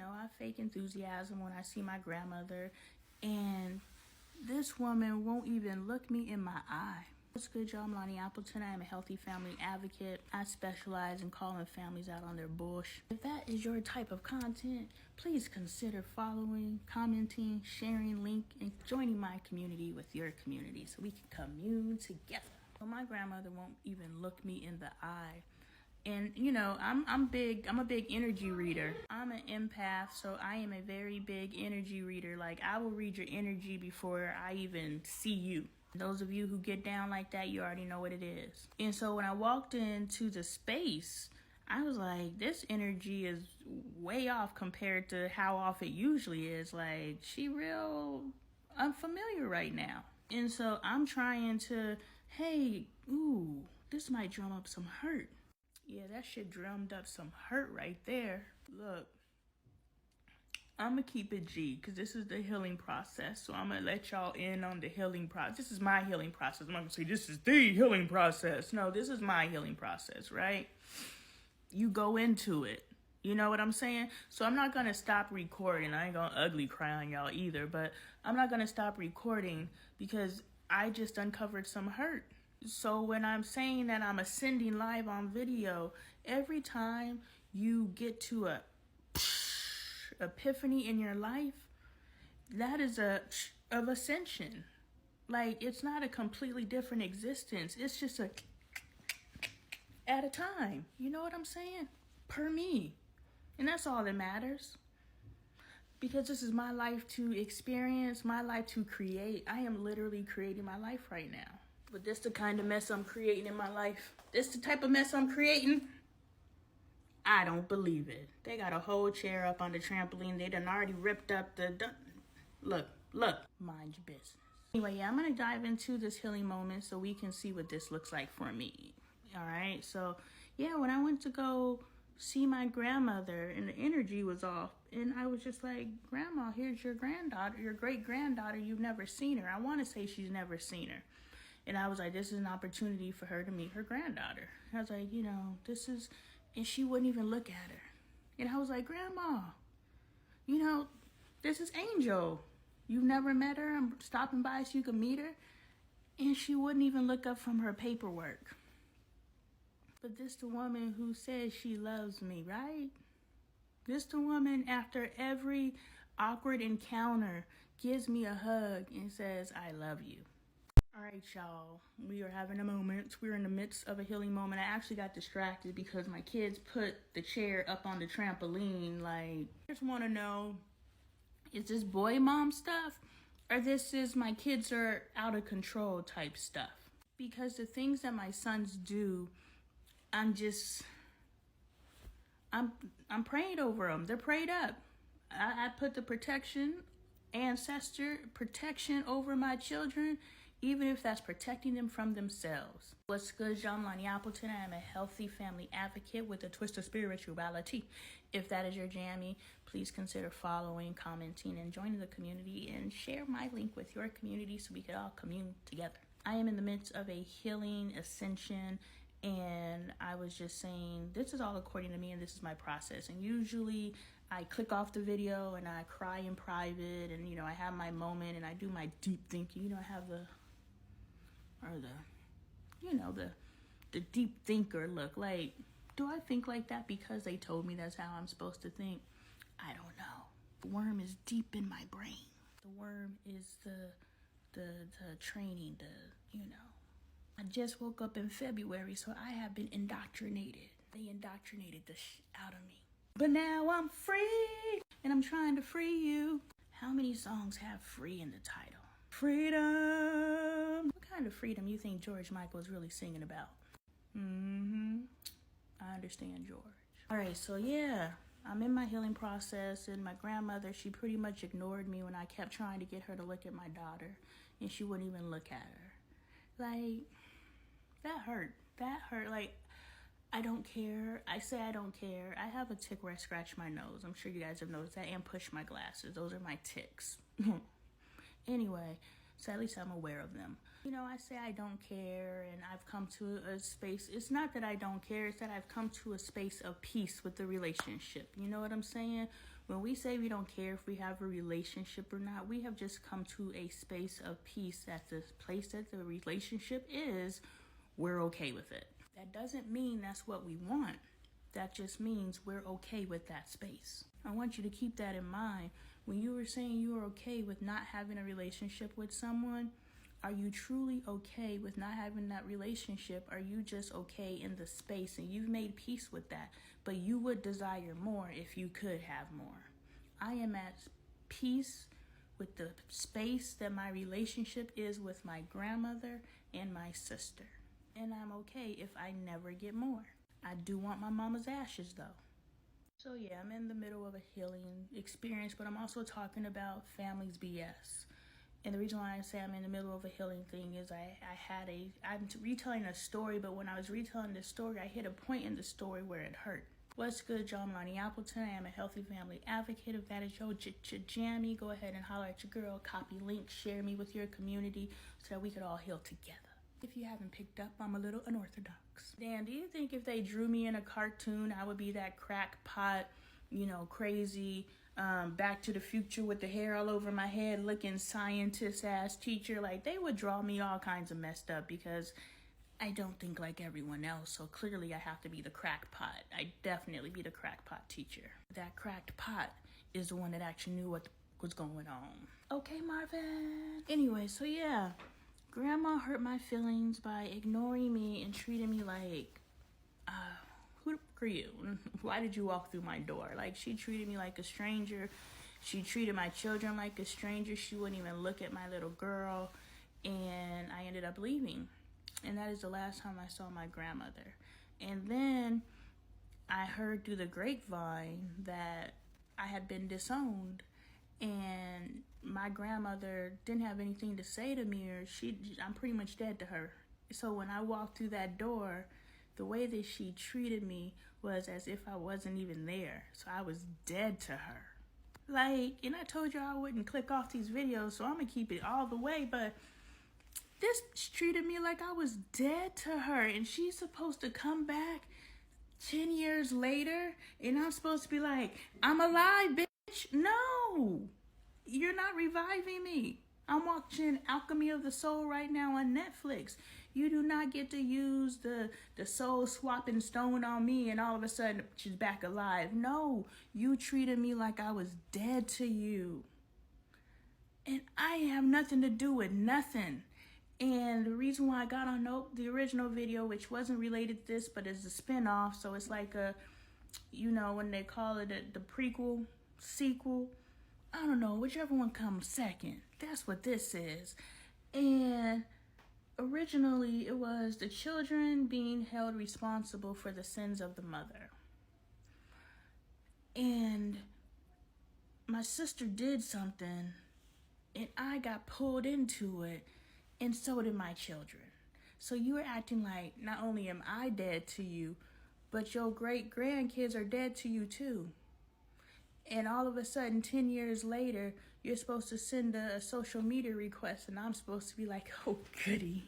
I fake enthusiasm when I see my grandmother, and this woman won't even look me in my eye. What's good, y'all? I'm Lonnie Appleton. I am a healthy family advocate. I specialize in calling families out on their bullshit. If that is your type of content, please consider following, commenting, sharing, link, and joining my community with your community so we can commune together. So my grandmother won't even look me in the eye. And I'm a big energy reader. I'm an empath, so I am a very big energy reader. Like, I will read your energy before I even see you. Those of you who get down like that, you already know what it is. And so when I walked into the space, I was like, this energy is way off compared to how off it usually is. Like, she real unfamiliar right now. And so I'm trying to, hey, this might drum up some hurt. Yeah, that shit drummed up some hurt right there. Look, I'm going to keep it G because this is the healing process. So I'm going to let y'all in on the healing process. This is my healing process. I'm not going to say this is the healing process. No, this is my healing process, right? You go into it. You know what I'm saying? So I'm not going to stop recording. I ain't going to ugly cry on y'all either. But I'm not going to stop recording because I just uncovered some hurt. So when I'm saying that I'm ascending live on video, every time you get to a epiphany in your life, that is of ascension. Like, it's not a completely different existence. It's just at a time. You know what I'm saying? Per me. And that's all that matters. Because this is my life to experience, my life to create. I am literally creating my life right now. But this the kind of mess I'm creating in my life. This the type of mess I'm creating. I don't believe it. They got a whole chair up on the trampoline. They done already ripped up Look. Mind your business. Anyway, yeah, I'm going to dive into this healing moment so we can see what this looks like for me. All right? So, yeah, when I went to go see my grandmother and the energy was off, and I was just like, Grandma, here's your granddaughter, your great-granddaughter. You've never seen her. I want to say she's never seen her. And I was like, this is an opportunity for her to meet her granddaughter. I was like, this is... And she wouldn't even look at her. And I was like, Grandma, this is Angel. You've never met her? I'm stopping by so you can meet her. And she wouldn't even look up from her paperwork. But this the woman who says she loves me, right? This the woman after every awkward encounter gives me a hug and says, I love you. All right, y'all, we are having a moment. We're in the midst of a healing moment. I actually got distracted because my kids put the chair up on the trampoline. Like, I just want to know, is this boy mom stuff? Or this is my kids are out of control type stuff? Because the things that my sons do, I'm praying over them. They're prayed up. I put the ancestor protection over my children, even if that's protecting them from themselves. What's good, y'all? I'm Lonnie Appleton. I am a healthy family advocate with a twist of spirituality. If that is your jammy, please consider following, commenting, and joining the community, and share my link with your community so we can all commune together. I am in the midst of a healing ascension, and I was just saying, this is all according to me, and this is my process. And usually I click off the video and I cry in private, and I have my moment and I do my deep thinking. I have the deep thinker look. Like, do I think like that because they told me that's how I'm supposed to think? I don't know. The worm is deep in my brain. The worm is the training, I just woke up in February, so I have been indoctrinated. They indoctrinated the out of me. But now I'm free, and I'm trying to free you. How many songs have free in the title? Freedom. What kind of freedom you think George Michael is really singing about? I understand, George. All right, so yeah, I'm in my healing process, and my grandmother, she pretty much ignored me when I kept trying to get her to look at my daughter, and she wouldn't even look at her. Like, that hurt. Like, I don't care. I say I don't care. I have a tick where I scratch my nose. I'm sure you guys have noticed that, and push my glasses. Those are my ticks. Anyway, so at least I'm aware of them. I say I don't care, and I've come to a space. It's not that I don't care. It's that I've come to a space of peace with the relationship. You know what I'm saying? When we say we don't care if we have a relationship or not, we have just come to a space of peace that the place that the relationship is, we're okay with it. That doesn't mean that's what we want. That just means we're okay with that space. I want you to keep that in mind. When you were saying you were okay with not having a relationship with someone, are you truly okay with not having that relationship? Are you just okay in the space and you've made peace with that? But you would desire more if you could have more. I am at peace with the space that my relationship is with my grandmother and my sister. And I'm okay if I never get more. I do want my mama's ashes though. So yeah, I'm in the middle of a healing experience, but I'm also talking about family's BS. And the reason why I say I'm in the middle of a healing thing is I'm retelling a story, but when I was retelling the story, I hit a point in the story where it hurt. What's good, y'all? I'm Lonnie Appleton. I am a healthy family advocate. If that is your jammy, go ahead and holler at your girl, copy link, share me with your community so that we could all heal together. If you haven't picked up, I'm a little unorthodox. Dan, do you think if they drew me in a cartoon, I would be that crackpot, crazy, Back to the Future with the hair all over my head, looking scientist-ass teacher? Like, they would draw me all kinds of messed up because I don't think like everyone else. So clearly I have to be the crackpot. I definitely be the crackpot teacher. That cracked pot is the one that actually knew what was going on. Okay, Marvin. Anyway, so yeah. Grandma hurt my feelings by ignoring me and treating me like, who the fuck are you? Why did you walk through my door? Like, she treated me like a stranger. She treated my children like a stranger. She wouldn't even look at my little girl. And I ended up leaving. And that is the last time I saw my grandmother. And then I heard through the grapevine that I had been disowned. And my grandmother didn't have anything to say to me, or I'm pretty much dead to her. So when I walked through that door, the way that she treated me was as if I wasn't even there. So I was dead to her. Like, and I told you I wouldn't click off these videos, so I'm gonna keep it all the way, but this treated me like I was dead to her, and she's supposed to come back 10 years later, and I'm supposed to be like, I'm alive, bitch. No, you're not reviving me. I'm watching Alchemy of the Soul right now on Netflix. You do not get to use the soul swapping stone on me and all of a sudden she's back alive. No, you treated me like I was dead to you. And I have nothing to do with nothing. And the reason why I got on the original video, which wasn't related to this, but is a spinoff, so it's like a, when they call it the prequel, sequel, I don't know, whichever one comes second. That's what this is. And originally it was the children being held responsible for the sins of the mother. And my sister did something and I got pulled into it, and so did my children. So you are acting like not only am I dead to you, but your great grandkids are dead to you too. And all of a sudden, 10 years later, you're supposed to send a social media request, and I'm supposed to be like, oh, goody.